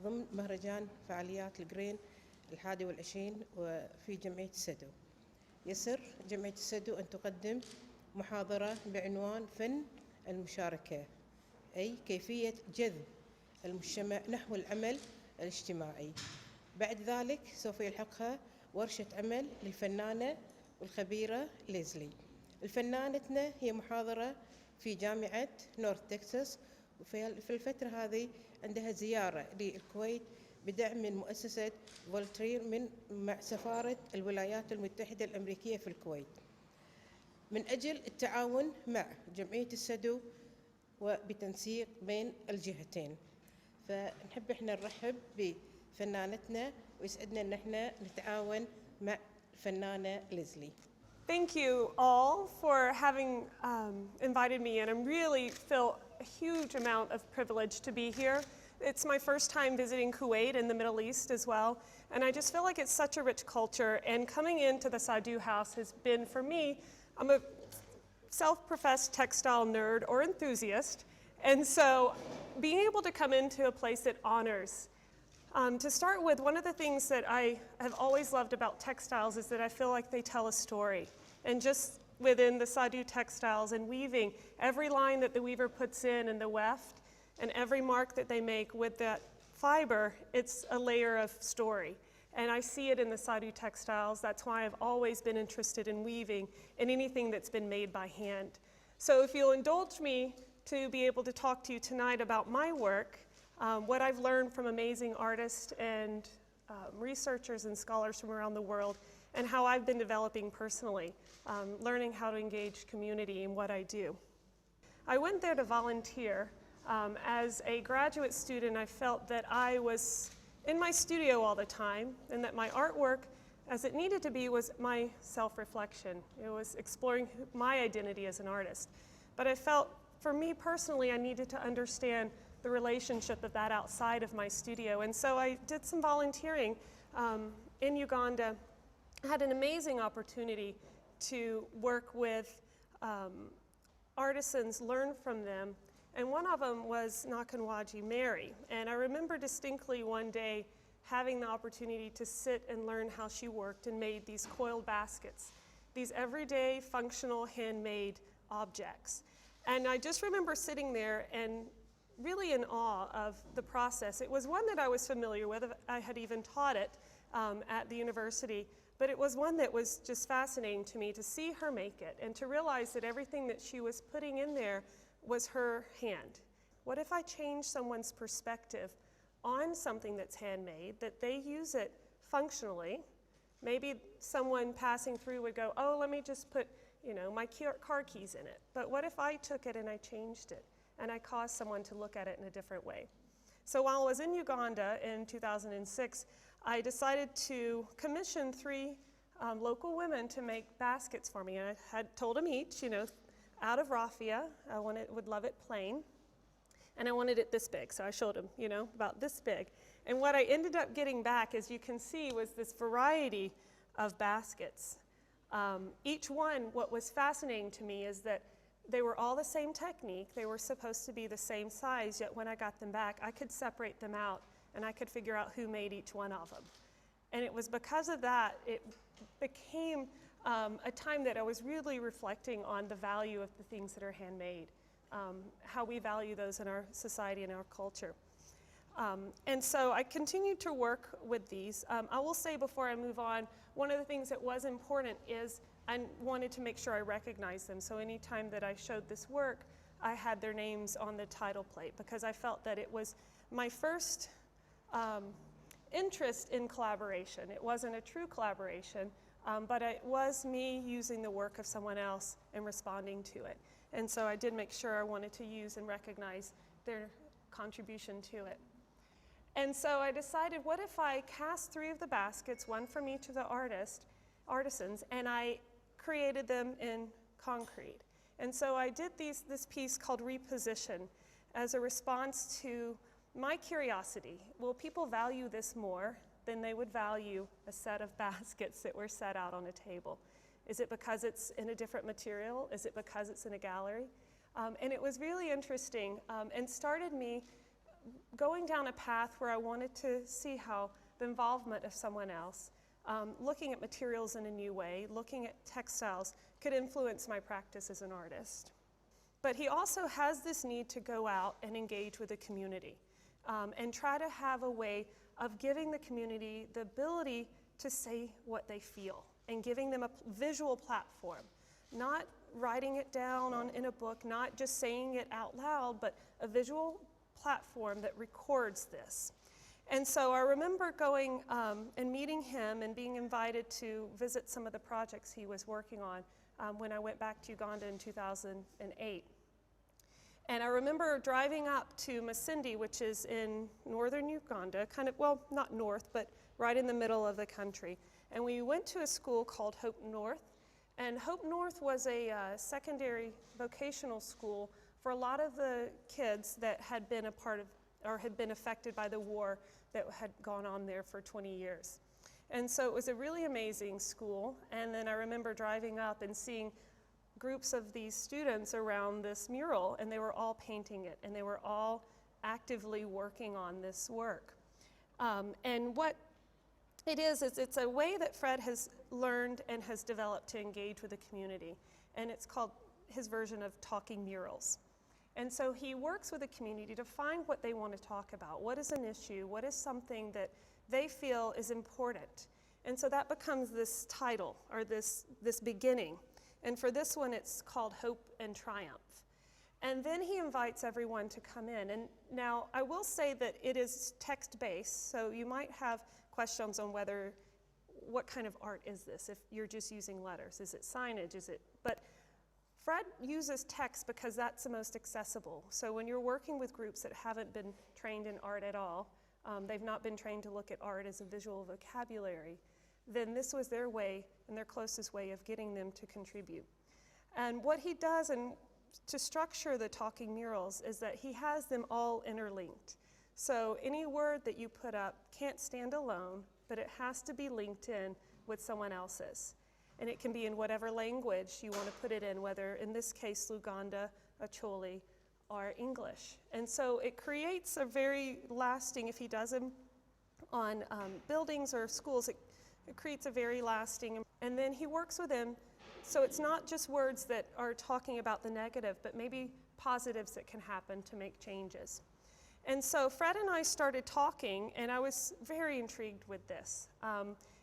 ضمن مهرجان فعاليات القرين 21 وفي جمعية السدو. يسر جمعية السدو أن تقدم محاضرة بعنوان فن المشاركة، أي كيفية جذب المجتمع نحو العمل الاجتماعي. بعد ذلك سوف يلحقها ورشة عمل للفنانة والخبيرة ليسلسي. الفنانتنا هي محاضرة في جامعة نورث تكساس، وفي الفترة هذه عندها زيارة للكويت بدعم من مؤسسة تطوير مع سفارة الولايات المتحدة الأمريكية في الكويت من أجل التعاون مع جمعية السدو وبتنسيق بين الجهتين. فنحب احنا نرحب بفنانتنا ويسعدنا ان احنا نتعاون مع الفنانة ليسلسي. Thank you all for having invited me, and I really feel a huge amount of privilege to be here. It's my first time visiting Kuwait and the Middle East as well, and I just feel like it's such a rich culture, and coming into the Sadu House has been, for me, I'm a self-professed textile nerd or enthusiast, and so being able to come into a place that honors. To start with, one of the things that I have always loved about textiles is that I feel like they tell a story. And just within the Sadu textiles and weaving, every line that the weaver puts in and the weft, and every mark that they make with that fiber, it's a layer of story. And I see it in the Sadu textiles. That's why I've always been interested in weaving and anything that's been made by hand. So if you'll indulge me to be able to talk to you tonight about my work, what I've learned from amazing artists and researchers and scholars from around the world, and how I've been developing personally, learning how to engage community in what I do. I went there to volunteer. As a graduate student, I felt that I was in my studio all the time, and that my artwork, as it needed to be, was my self-reflection. It was exploring my identity as an artist. But I felt, for me personally, I needed to understand the relationship of that outside of my studio. And so I did some volunteering in Uganda. I had an amazing opportunity to work with artisans, learn from them. And one of them was Nakanwaji Mary. And I remember distinctly one day having the opportunity to sit and learn how she worked and made these coiled baskets, these everyday functional handmade objects. And I just remember sitting there and really in awe of the process. It was one that I was familiar with. I had even taught it at the university, but it was one that was just fascinating to me to see her make it and to realize that everything that she was putting in there was her hand. What if I change someone's perspective on something that's handmade, that they use it functionally? Maybe someone passing through would go, oh, let me just put, my car keys in it. But what if I took it and I changed it, and I caused someone to look at it in a different way? So while I was in Uganda in 2006, I decided to commission 3 local women to make baskets for me. And I had told them each, out of raffia, I would love it plain. And I wanted it this big, so I showed them, about this big. And what I ended up getting back, as you can see, was this variety of baskets. Each one, what was fascinating to me is that they were all the same technique. They were supposed to be the same size, yet when I got them back, I could separate them out and I could figure out who made each one of them. And it was because of that, it became a time that I was really reflecting on the value of the things that are handmade, how we value those in our society and our culture. And so I continued to work with these. I will say before I move on, one of the things that was important is I wanted to make sure I recognized them. So anytime that I showed this work, I had their names on the title plate because I felt that it was my first interest in collaboration. It wasn't a true collaboration, but it was me using the work of someone else and responding to it. And so I did make sure I wanted to use and recognize their contribution to it. And so I decided, what if I cast 3 of the baskets, one from each of the artisans, and I created them in concrete. And so I did this piece called Reposition as a response to my curiosity. Will people value this more than they would value a set of baskets that were set out on a table? Is it because it's in a different material? Is it because it's in a gallery? And it was really interesting and started me going down a path where I wanted to see how the involvement of someone else, looking at materials in a new way, looking at textiles, could influence my practice as an artist. But he also has this need to go out and engage with the community and try to have a way of giving the community the ability to say what they feel and giving them a visual platform, not writing it down in a book, not just saying it out loud, but a visual platform that records this. And so I remember going and meeting him and being invited to visit some of the projects he was working on when I went back to Uganda in 2008. And I remember driving up to Masindi, which is in northern Uganda, kind of, well, not north, but right in the middle of the country. And we went to a school called Hope North. And Hope North was a secondary vocational school for a lot of the kids that had been a part of, or had been affected by the war that had gone on there for 20 years. And so it was a really amazing school. And then I remember driving up and seeing groups of these students around this mural, and they were all painting it, and they were all actively working on this work. And what it is it's a way that Fred has learned and has developed to engage with the community, and it's called his version of talking murals. And so he works with the community to find what they want to talk about. What is an issue? What is something that they feel is important? And so that becomes this title, or this beginning. And for this one, it's called Hope and Triumph. And then he invites everyone to come in. And now I will say that it is text-based, so you might have questions on what kind of art is this if you're just using letters. Is it signage? But Fred uses text because that's the most accessible. So when you're working with groups that haven't been trained in art at all, they've not been trained to look at art as a visual vocabulary, then this was their way and their closest way of getting them to contribute. And what he does to structure the talking murals is that he has them all interlinked. So any word that you put up can't stand alone, but it has to be linked in with someone else's. And it can be in whatever language you want to put it in, whether in this case Luganda, Acholi, or English. And so it creates a very lasting, if he does them on buildings or schools, it creates a very lasting, and then he works with them, so it's not just words that are talking about the negative, but maybe positives that can happen to make changes. And so Fred and I started talking, and I was very intrigued with this.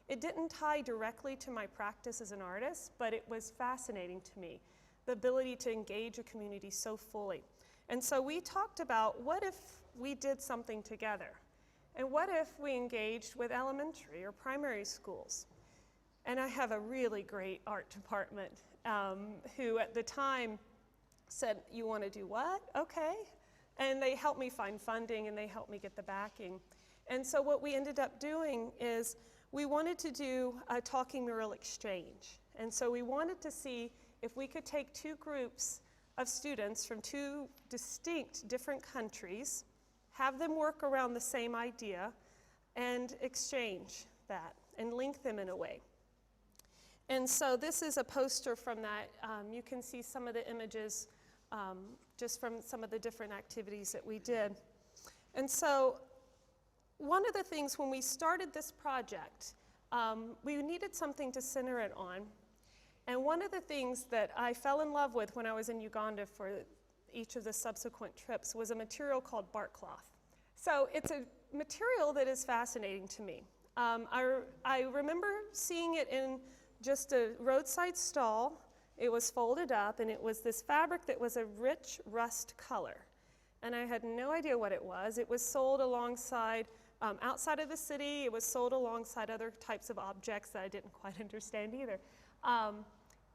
It didn't tie directly to my practice as an artist, but it was fascinating to me, the ability to engage a community so fully. And so we talked about, what if we did something together? And what if we engaged with elementary or primary schools? And I have a really great art department who at the time said, you want to do what? Okay. And they helped me find funding, and they helped me get the backing. And so what we ended up doing is we wanted to do a talking mural exchange. And so we wanted to see if we could take two groups of students from two distinct different countries, have them work around the same idea, and exchange that and link them in a way. And so this is a poster from that. You can see some of the images just from some of the different activities that we did. And so one of the things when we started this project, we needed something to center it on. And one of the things that I fell in love with when I was in Uganda for each of the subsequent trips was a material called bark cloth. So it's a material that is fascinating to me. I remember seeing it in just a roadside stall. It was folded up, and it was this fabric that was a rich rust color. And I had no idea what it was. It was sold alongside, outside of the city, it was sold alongside other types of objects that I didn't quite understand either.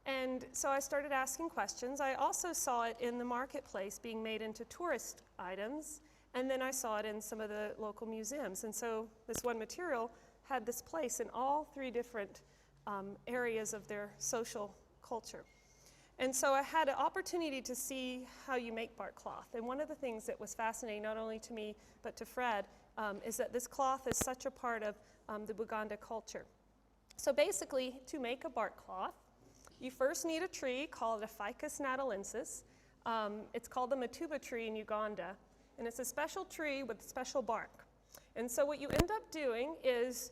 And so I started asking questions. I also saw it in the marketplace being made into tourist items, and then I saw it in some of the local museums. And so this one material had this place in all three different areas of their social culture. And so I had an opportunity to see how you make bark cloth. And one of the things that was fascinating, not only to me, but to Fred, is that this cloth is such a part of the Buganda culture. So basically, to make a bark cloth, you first need a tree called a Ficus natalensis. It's called the matuba tree in Uganda. And it's a special tree with special bark. And so what you end up doing is,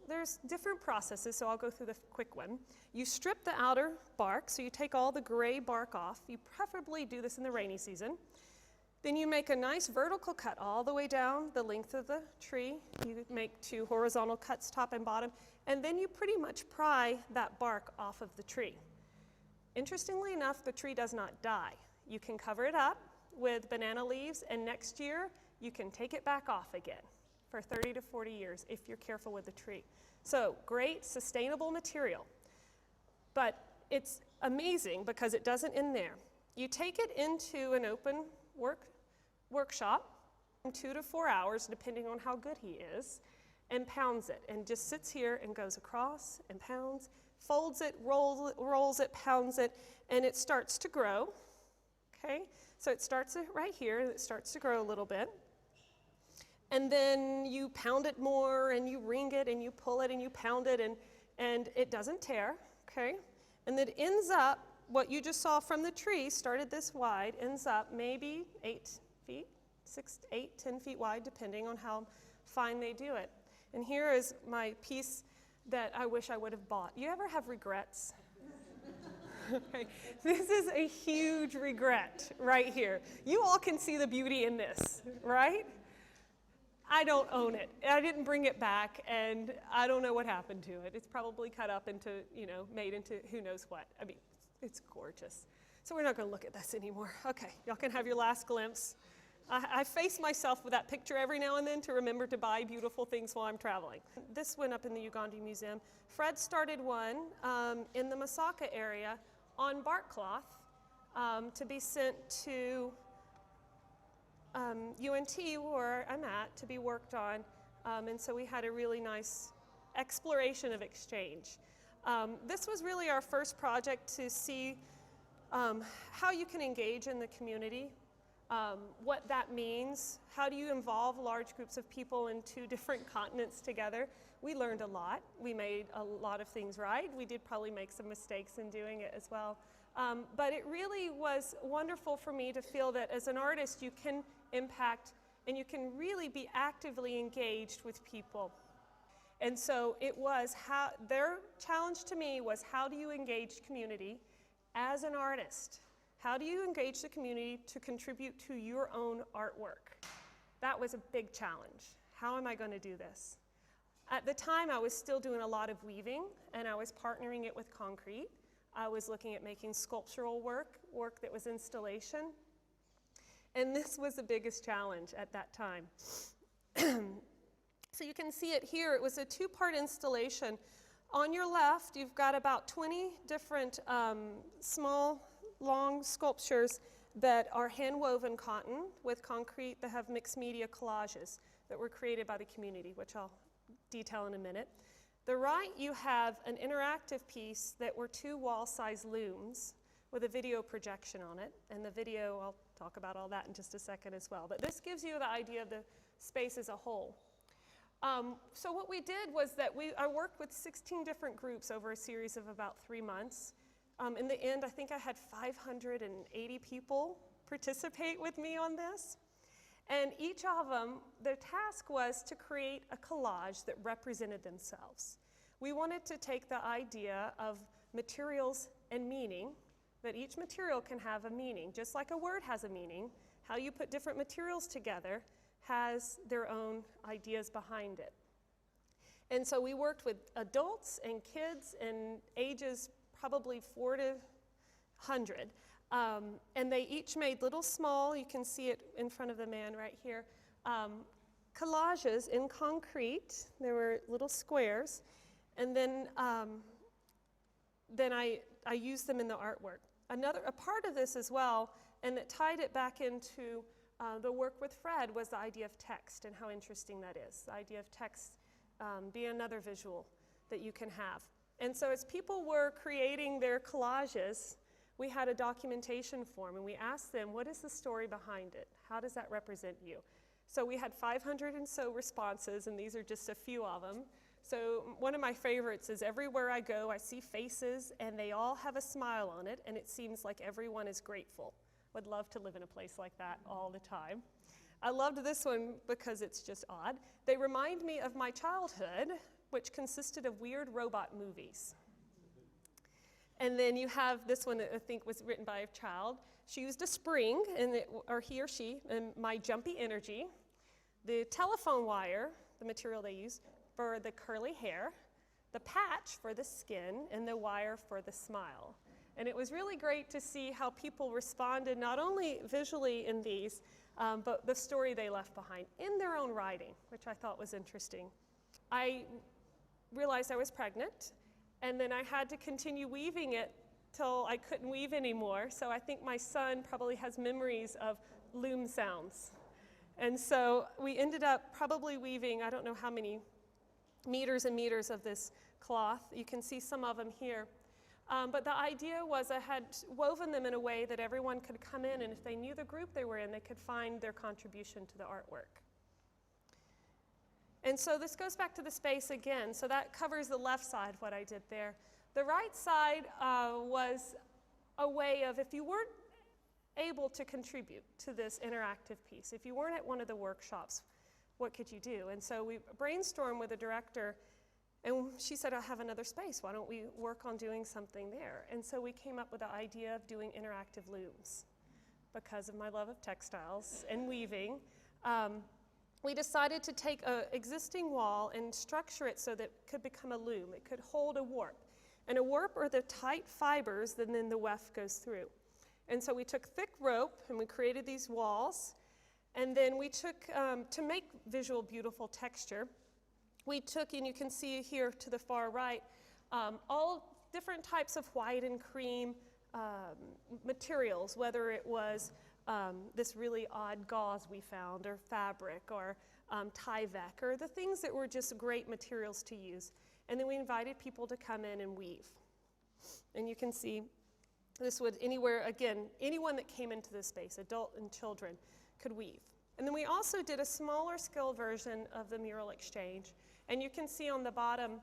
there's different processes, so I'll go through the quick one. You strip the outer bark, so you take all the gray bark off. You preferably do this in the rainy season. Then you make a nice vertical cut all the way down the length of the tree. You make 2 horizontal cuts, top and bottom, and then you pretty much pry that bark off of the tree. Interestingly enough, the tree does not die. You can cover it up with banana leaves, and next year you can take it back off again for 30 to 40 years if you're careful with the tree. So great, sustainable material. But it's amazing because it doesn't end there. You take it into an open workshop, 2 to 4 hours, depending on how good he is, and pounds it, and just sits here and goes across and pounds, folds it, rolls it, pounds it, and it starts to grow, okay? So it starts right here, and it starts to grow a little bit. And then you pound it more, and you ring it, and you pull it, and you pound it, and it doesn't tear, okay? And it ends up, what you just saw from the tree, started this wide, ends up maybe 8 feet, 6, 8, 10 feet wide, depending on how fine they do it. And here is my piece that I wish I would have bought. You ever have regrets? Okay. This is a huge regret right here. You all can see the beauty in this, right? I don't own it. I didn't bring it back, and I don't know what happened to it. It's probably cut up into, made into who knows what. I mean, it's gorgeous. So we're not going to look at this anymore. Okay, y'all can have your last glimpse. I face myself with that picture every now and then to remember to buy beautiful things while I'm traveling. This went up in the Uganda Museum. Fred started one in the Masaka area on bark cloth to be sent to UNT, where I'm at, to be worked on, and so we had a really nice exploration of exchange. This was really our first project to see how you can engage in the community, what that means, how do you involve large groups of people in 2 different continents together. We learned a lot. We made a lot of things right. We did probably make some mistakes in doing it as well. But it really was wonderful for me to feel that as an artist you can impact and you can really be actively engaged with people. And so it was their challenge to me was, how do you engage community as an artist? How do you engage the community to contribute to your own artwork? That was a big challenge. How am I going to do this? At the time I was still doing a lot of weaving, and I was partnering it with concrete. I was looking at making sculptural work that was installation. And this was the biggest challenge at that time. So you can see it here. It was a 2-part installation. On your left, you've got about 20 different small, long sculptures that are hand-woven cotton with concrete that have mixed media collages that were created by the community, which I'll detail in a minute. The right, you have an interactive piece that were 2 wall-size looms with a video projection on it. And the video, I'll talk about all that in just a second as well. But this gives you the idea of the space as a whole. So what we did was that I worked with 16 different groups over a series of about 3 months. In the end, I think I had 580 people participate with me on this. And each of them, their task was to create a collage that represented themselves. We wanted to take the idea of materials and meaning, that each material can have a meaning. Just like a word has a meaning, how you put different materials together has their own ideas behind it. And so we worked with adults and kids in ages probably 4 to 100. And they each made little small, you can see it in front of the man right here, collages in concrete. There were little squares. And then I used them in the artwork. A part of this as well, and that tied it back into the work with Fred, was the idea of text and how interesting that is. The idea of text being another visual that you can have. And so as people were creating their collages, we had a documentation form, and we asked them, what is the story behind it? How does that represent you? So we had 500 and so responses, and these are just a few of them. So one of my favorites is, everywhere I go, I see faces, and they all have a smile on it, and it seems like everyone is grateful. Would love to live in a place like that all the time. I loved this one because it's just odd. They remind me of my childhood, which consisted of weird robot movies. And then you have this one that I think was written by a child. She used a spring, or he or she, and my jumpy energy, the telephone wire, the material they use, for the curly hair, the patch for the skin, and the wire for the smile. And it was really great to see how people responded, not only visually in these, but the story they left behind in their own writing, which I thought was interesting. I realized I was pregnant, and then I had to continue weaving it till I couldn't weave anymore. So I think my son probably has memories of loom sounds. And so we ended up probably weaving, I don't know how many meters and meters of this cloth. You can see some of them here. But the idea was I had woven them in a way that everyone could come in, and if they knew the group they were in, they could find their contribution to the artwork. And so this goes back to the space again. So that covers the left side, what I did there. The right side was a way of, if you weren't able to contribute to this interactive piece, if you weren't at one of the workshops, what could you do? And so we brainstormed with the director, and she said, I have another space. Why don't we work on doing something there? And so we came up with the idea of doing interactive looms. Because of my love of textiles and weaving, we decided to take an existing wall and structure it so that it could become a loom. It could hold a warp. And a warp are the tight fibers, and then the weft goes through. And so we took thick rope, and we created these walls. And then we took, to make visual, beautiful texture, we took, and you can see here to the far right, all different types of white and cream materials, whether it was this really odd gauze we found, or fabric, or Tyvek, or the things that were just great materials to use. And then we invited people to come in and weave. And you can see this would anywhere, again, anyone that came into this space, adult and children, could weave. And then we also did a smaller scale version of the mural exchange. And you can see on the bottom,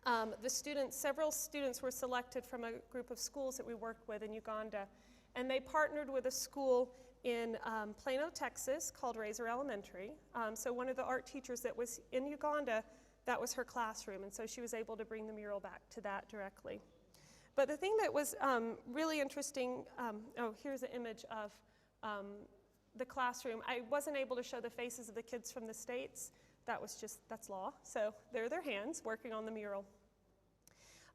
the students, several students were selected from a group of schools that we worked with in Uganda. And they partnered with a school in Plano, Texas, called Razor Elementary. So one of the art teachers that was in Uganda, that was her classroom. And so she was able to bring the mural back to that directly. But the thing that was really interesting, oh, here's an image of the classroom. I wasn't able to show the faces of the kids from the States. That's law. So they're their hands working on the mural.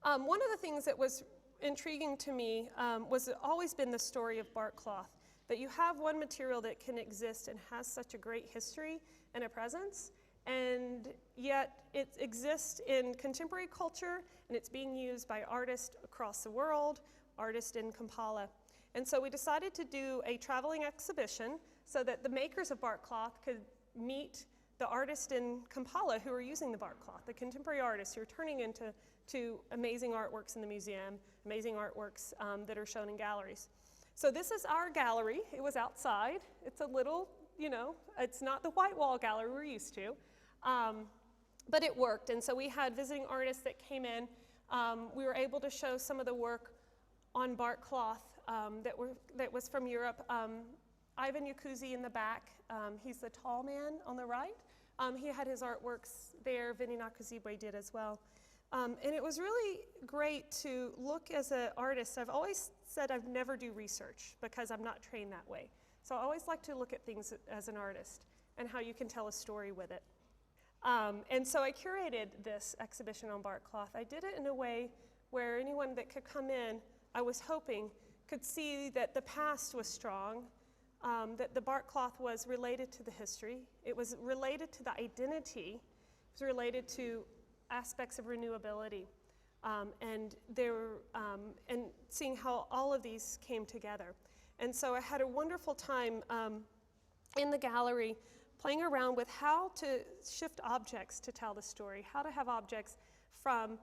One of the things that was intriguing to me was always been the story of bark cloth. That you have one material that can exist and has such a great history and a presence, and yet it exists in contemporary culture, and it's being used by artists across the world, artists in Kampala. And so we decided to do a traveling exhibition so that the makers of bark cloth could meet the artists in Kampala who are using the bark cloth, the contemporary artists who are turning into amazing artworks in the museum, amazing artworks that are shown in galleries. So this is our gallery. It was outside. It's a little, it's not the white wall gallery we're used to, but it worked. And so we had visiting artists that came in. We were able to show some of the work on bark cloth that was from Europe. Ivan Yakuzi in the back, he's the tall man on the right. He had his artworks there. Vinny Nakazibwe did as well. And it was really great to look as an artist. I've always said I've never do research because I'm not trained that way. So I always like to look at things as an artist and how you can tell a story with it. And so I curated this exhibition on bark cloth. I did it in a way where anyone that could come in, I was hoping, could see that the past was strong, that the bark cloth was related to the history. It was related to the identity. It was related to aspects of renewability, and seeing how all of these came together. And so I had a wonderful time in the gallery playing around with how to shift objects to tell the story, how to have objects from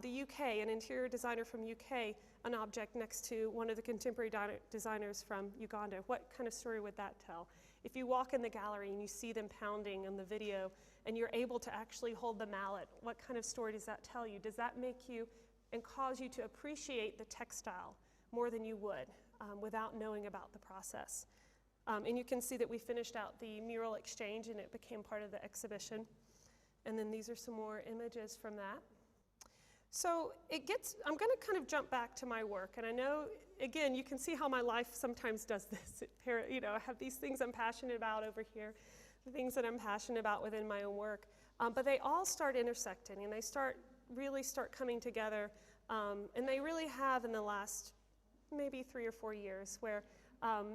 the UK, an interior designer from UK, an object next to one of the contemporary designers from Uganda. What kind of story would that tell? If you walk in the gallery and you see them pounding on the video and you're able to actually hold the mallet, what kind of story does that tell you? Does that make you and cause you to appreciate the textile more than you would without knowing about the process? And you can see that we finished out the mural exchange and it became part of the exhibition. And then these are some more images from that. So I'm going to kind of jump back to my work. And I know, again, you can see how my life sometimes does this. You know, I have these things I'm passionate about over here, the things that I'm passionate about within my own work. But they all start intersecting and they really start coming together. And they really have in the last maybe 3 or 4 years, where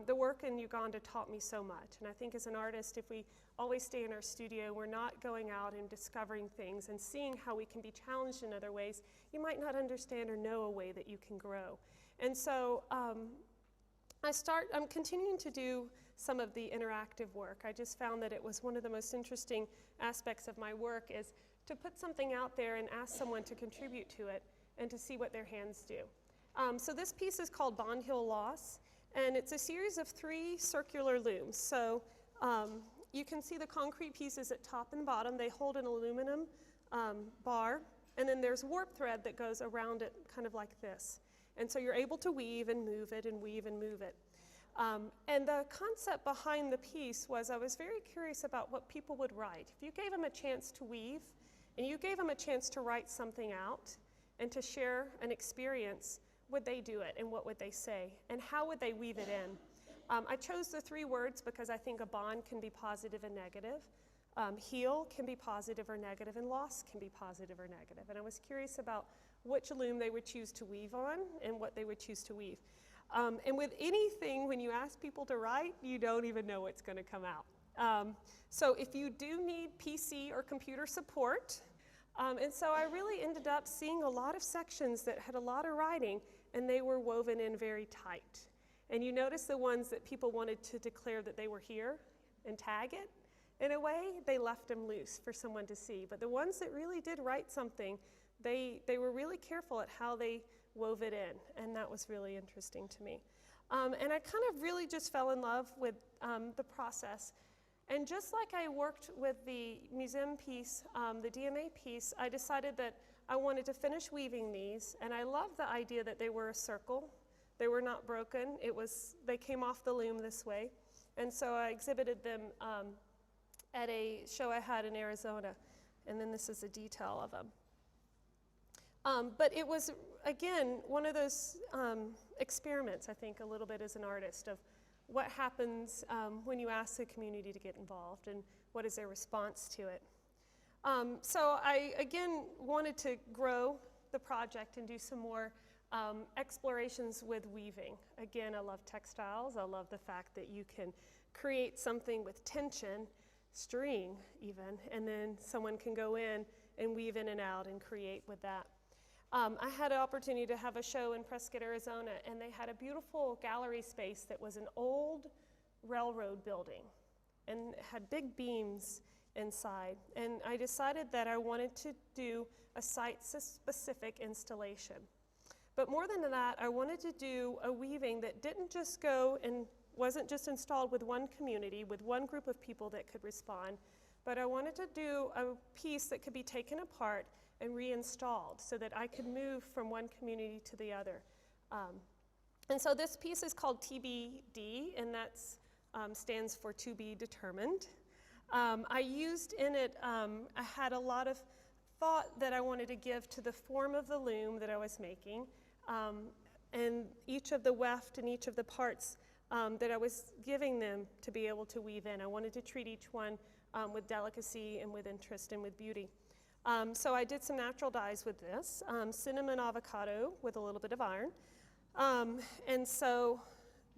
the work in Uganda taught me so much. And I think as an artist, if we always stay in our studio, we're not going out and discovering things and seeing how we can be challenged in other ways, you might not understand or know a way that you can grow. And so I'm continuing to do some of the interactive work. I just found that it was one of the most interesting aspects of my work is to put something out there and ask someone to contribute to it and to see what their hands do. So this piece is called Bond Hill Loss, and it's a series of 3 circular looms. So you can see the concrete pieces at top and bottom. They hold an aluminum bar, and then there's warp thread that goes around it kind of like this. And so you're able to weave and move it and weave and move it. And the concept behind the piece was I was very curious about what people would write. If you gave them a chance to weave and you gave them a chance to write something out and to share an experience, would they do it and what would they say and how would they weave it in? I chose the 3 words because I think a bond can be positive and negative. Heal can be positive or negative, and loss can be positive or negative. And I was curious about which loom they would choose to weave on and what they would choose to weave. And with anything, when you ask people to write, you don't even know what's going to come out. So if you do need PC or computer support, and so I really ended up seeing a lot of sections that had a lot of writing, and they were woven in very tight. And you notice the ones that people wanted to declare that they were here and tag it. In a way, they left them loose for someone to see. But the ones that really did write something, they were really careful at how they wove it in, and that was really interesting to me. And I kind of really just fell in love with the process. And just like I worked with the museum piece, the DMA piece, I decided that I wanted to finish weaving these, and I loved the idea that they were a circle. They were not broken. They came off the loom this way. And so I exhibited them at a show I had in Arizona, and then this is a detail of them. But it was, again, one of those experiments, I think, a little bit as an artist, of what happens when you ask the community to get involved and what is their response to it. So I, again, wanted to grow the project and do some more explorations with weaving. Again, I love textiles. I love the fact that you can create something with tension, string even, and then someone can go in and weave in and out and create with that. I had an opportunity to have a show in Prescott, Arizona, and they had a beautiful gallery space that was an old railroad building and had big beams inside. And I decided that I wanted to do a site-specific installation. But more than that, I wanted to do a weaving that didn't just go and wasn't just installed with one community, with one group of people that could respond, but I wanted to do a piece that could be taken apart and reinstalled so that I could move from one community to the other. And so this piece is called TBD, and that stands for to be determined. I used in it, I had a lot of thought that I wanted to give to the form of the loom that I was making, and each of the weft and each of the parts that I was giving them to be able to weave in. I wanted to treat each one with delicacy and with interest and with beauty. So I did some natural dyes with this, cinnamon avocado with a little bit of iron. And so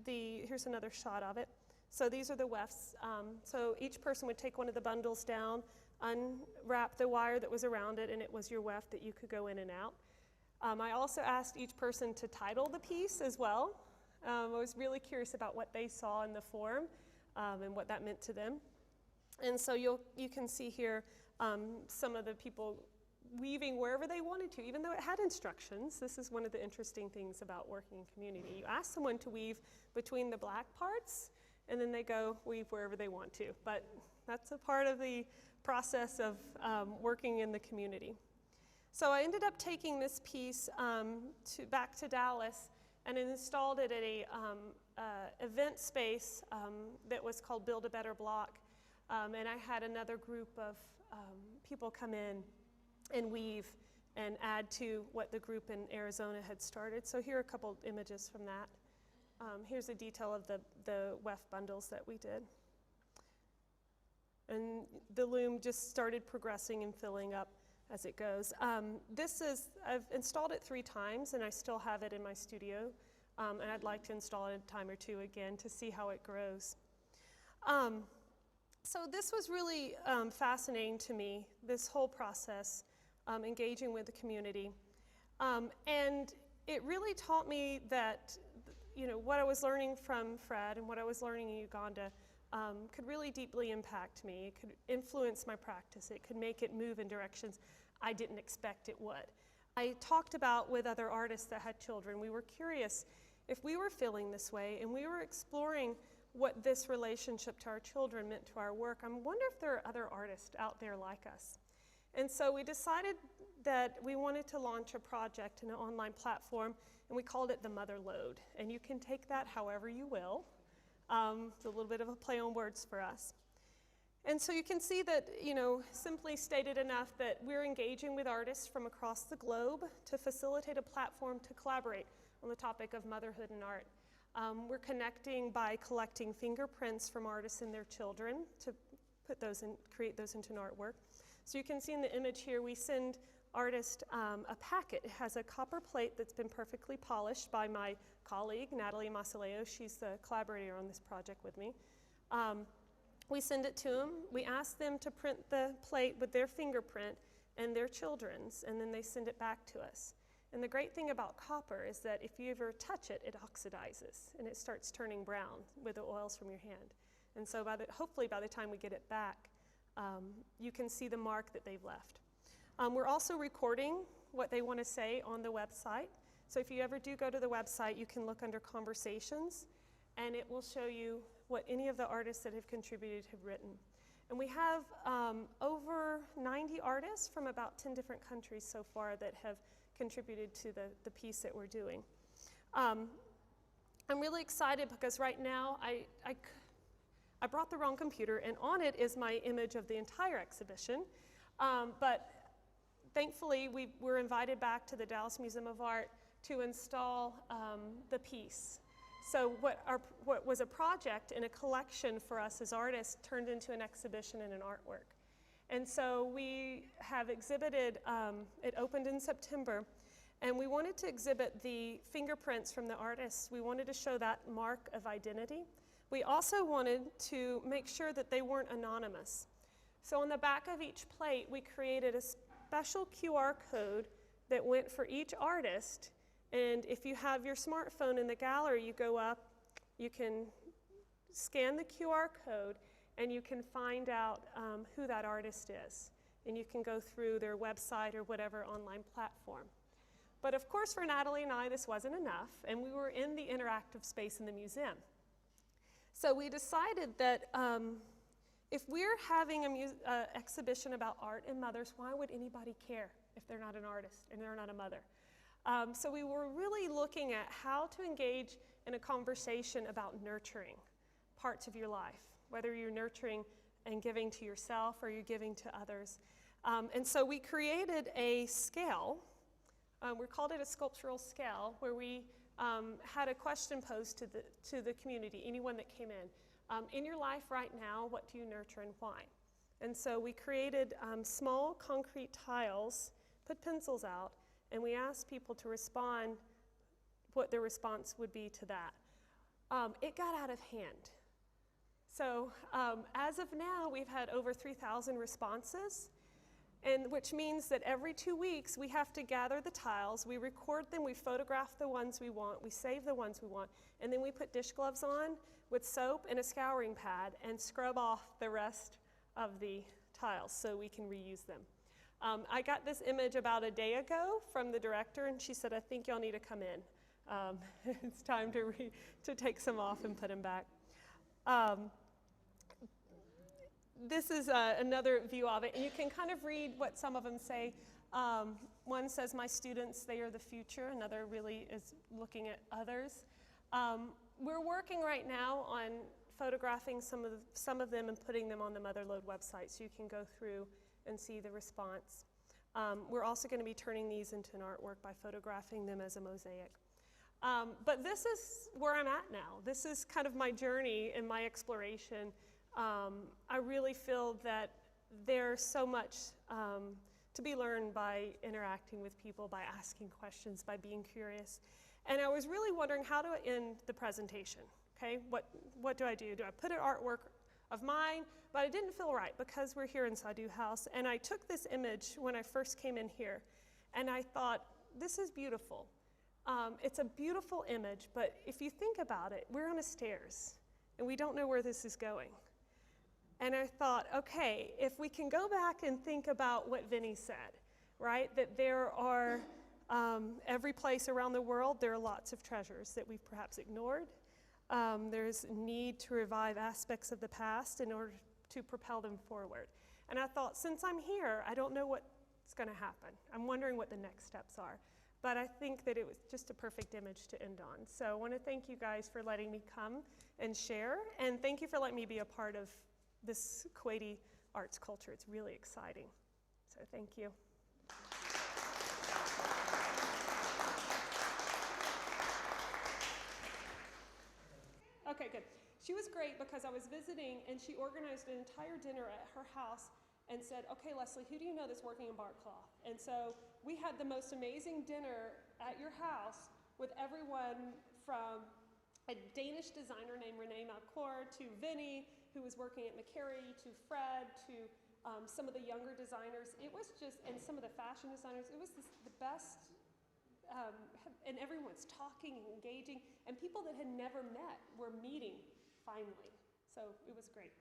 here's another shot of it. So these are the wefts. So each person would take one of the bundles down, unwrap the wire that was around it, and it was your weft that you could go in and out. I also asked each person to title the piece as well. I was really curious about what they saw in the form and what that meant to them. And so you can see here some of the people weaving wherever they wanted to, even though it had instructions. This is one of the interesting things about working in community. You ask someone to weave between the black parts, and then they go weave wherever they want to. But that's a part of the process of working in the community. So I ended up taking this piece back to Dallas, and installed it at a event space that was called Build a Better Block. And I had another group of people come in and weave and add to what the group in Arizona had started. So here are a couple images from that. Here's a detail of the weft bundles that we did. And the loom just started progressing and filling up as it goes. I've installed it 3 times, and I still have it in my studio. And I'd like to install it a time or 2 again to see how it grows. So this was really fascinating to me, this whole process, engaging with the community. And it really taught me that, what I was learning from Fred and what I was learning in Uganda could really deeply impact me. It could influence my practice. It could make it move in directions I didn't expect it would. I talked about with other artists that had children, we were curious if we were feeling this way and we were exploring what this relationship to our children meant to our work. I wonder if there are other artists out there like us. And so we decided that we wanted to launch a project in an online platform, and we called it the Mother Load. And you can take that however you will. It's a little bit of a play on words for us. And so you can see that, simply stated enough that we're engaging with artists from across the globe to facilitate a platform to collaborate on the topic of motherhood and art. We're connecting by collecting fingerprints from artists and their children to put those in, create those into an artwork. So you can see in the image here, we send artists a packet. It has a copper plate that's been perfectly polished by my colleague, Natalie Masaleo. She's the collaborator on this project with me. We send it to them. We ask them to print the plate with their fingerprint and their children's, and then they send it back to us. And the great thing about copper is that if you ever touch it, it oxidizes, and it starts turning brown with the oils from your hand. And so hopefully by the time we get it back, you can see the mark that they've left. We're also recording what they want to say on the website. So if you ever do go to the website, you can look under conversations, and it will show you what any of the artists that have contributed have written. And we have over 90 artists from about 10 different countries so far that have contributed to the piece that we're doing. I'm really excited because right now I brought the wrong computer, and on it is my image of the entire exhibition. But thankfully, we were invited back to the Dallas Museum of Art to install the piece. So what was a project and a collection for us as artists turned into an exhibition and an artwork. And so we have exhibited, it opened in September, and we wanted to exhibit the fingerprints from the artists. We wanted to show that mark of identity. We also wanted to make sure that they weren't anonymous. So on the back of each plate, we created a special QR code that went for each artist. And if you have your smartphone in the gallery, you go up, you can scan the QR code, and you can find out who that artist is. And you can go through their website or whatever online platform. But of course, for Natalie and I, this wasn't enough, and we were in the interactive space in the museum. So we decided that if we're having an exhibition about art and mothers, why would anybody care if they're not an artist and they're not a mother? So we were really looking at how to engage in a conversation about nurturing parts of your life, whether you're nurturing and giving to yourself or you're giving to others. And so we created a scale. We called it a sculptural scale, where we had a question posed to the community, anyone that came in. In your life right now, what do you nurture and why? And so we created small concrete tiles, put pencils out, and we asked people to respond what their response would be to that. It got out of hand. So as of now, we've had over 3,000 responses, and which means that every 2 weeks we have to gather the tiles, we record them, we photograph the ones we want, we save the ones we want, and then we put dish gloves on with soap and a scouring pad and scrub off the rest of the tiles so we can reuse them. I got this image about a day ago from the director, and she said, I think y'all need to come in. It's time to take some off and put them back. this is another view of it, and you can kind of read what some of them say. One says, my students, they are the future. Another really is looking at others. We're working right now on photographing some of them and putting them on the Motherlode website so you can go through and see the response. We're also going to be turning these into an artwork by photographing them as a mosaic. But this is where I'm at now. This is kind of my journey and my exploration. I really feel that there's so much to be learned by interacting with people, by asking questions, by being curious. And I was really wondering, how do I end the presentation? Okay, what do I do? Do I put an artwork of mine? But I didn't feel right because we're here in Sadhu House, and I took this image when I first came in here, and I thought, this is beautiful. It's a beautiful image, but if you think about it, we're on a stairs, and we don't know where this is going. And I thought, okay, if we can go back and think about what Vinny said, right? That there are, every place around the world, there are lots of treasures that we've perhaps ignored. There's a need to revive aspects of the past in order to propel them forward. And I thought, since I'm here, I don't know what's going to happen. I'm wondering what the next steps are. But I think that it was just a perfect image to end on. So I want to thank you guys for letting me come and share. And thank you for letting me be a part of this Kuwaiti arts culture. It's really exciting. So thank you. Okay, good. She was great because I was visiting and she organized an entire dinner at her house and said, okay, Leslie, who do you know that's working in bark cloth? And so we had the most amazing dinner at your house with everyone from a Danish designer named Renee Malcour to Vinny, who was working at McCary, to Fred, to some of the younger designers. It was just, and some of the fashion designers, it was the best, and everyone's talking and engaging, and people that had never met were meeting finally. So it was great.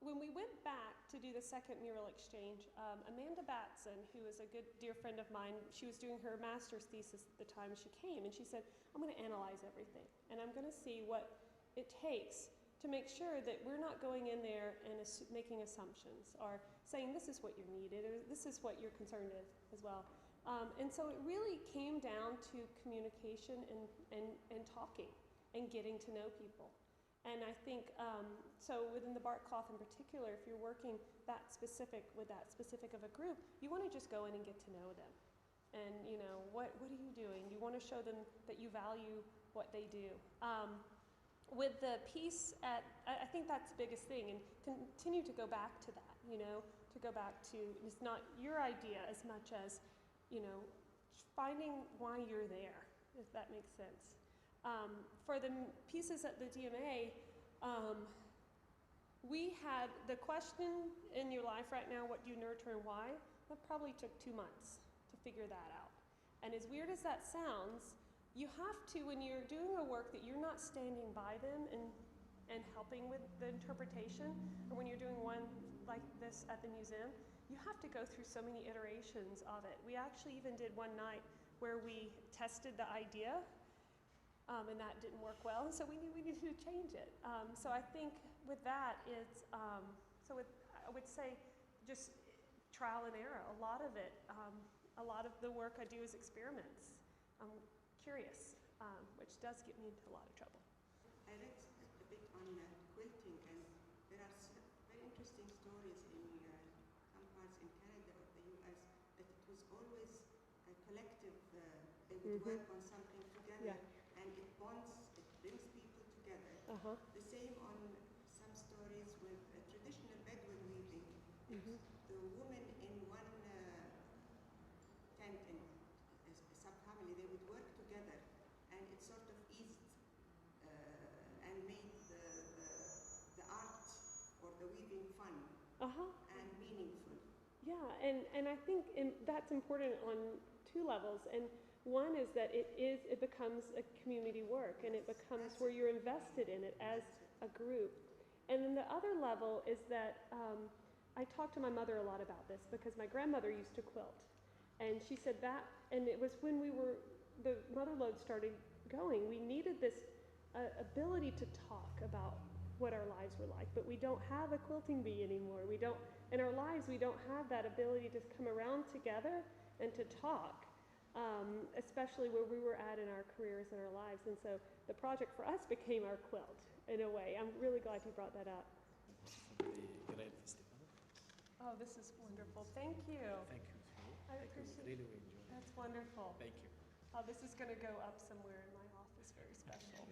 When we went back to do the second mural exchange, Amanda Batson, who is a good dear friend of mine, she was doing her master's thesis at the time she came, and she said, I'm going to analyze everything, and I'm going to see what it takes to make sure that we're not going in there and making assumptions or saying this is what you're needed or this is what you're concerned with as well. And so it really came down to communication and talking and getting to know people. And I think, so within the bark cloth in particular, if you're working that specific with that specific of a group, you want to just go in and get to know them. And you know, what are you doing? You want to show them that you value what they do. With the piece at, I think that's the biggest thing, and continue to go back to that, you know, to go back to, it's not your idea as much as, you know, finding why you're there, if that makes sense. For the pieces at the DMA, we had the question in your life right now, what do you nurture and why? That probably took 2 months to figure that out. And as weird as that sounds, you have to, when you're doing a work that you're not standing by them and helping with the interpretation, or when you're doing one like this at the museum, you have to go through so many iterations of it. We actually even did one night where we tested the idea, and that didn't work well, and so we needed to change it. So I think with that, it's, I would say just trial and error. A lot of it, a lot of the work I do is experiments. I'm curious, which does get me into a lot of trouble. I read a bit on quilting, and there are very interesting stories in some parts in Canada or the US that it was always a collective, they would work on something together, and it bonds, it brings people together. The same on some stories with traditional Bedouin weaving. The women in one tent in a sub-family, they would work together, and it sort of eased and made the art or the weaving fun and meaningful. Yeah, and I think that's important on 2 levels. And one is that it becomes a community work, and it becomes where you're invested in it as a group. And then the other level is that I talked to my mother a lot about this because my grandmother used to quilt. And she said that, and it was when the Motherlode started going, we needed this ability to talk about what our lives were like. But we don't have a quilting bee anymore. We don't, in our lives, we don't have that ability to come around together and to talk, especially where we were at in our careers and our lives. And so the project for us became our quilt, in a way. I'm really glad you brought that up. Oh, this is wonderful. Thank you. Thank you. I appreciate Really enjoyed it. That's wonderful. Thank you. Oh, this is going to go up somewhere in my office, very special.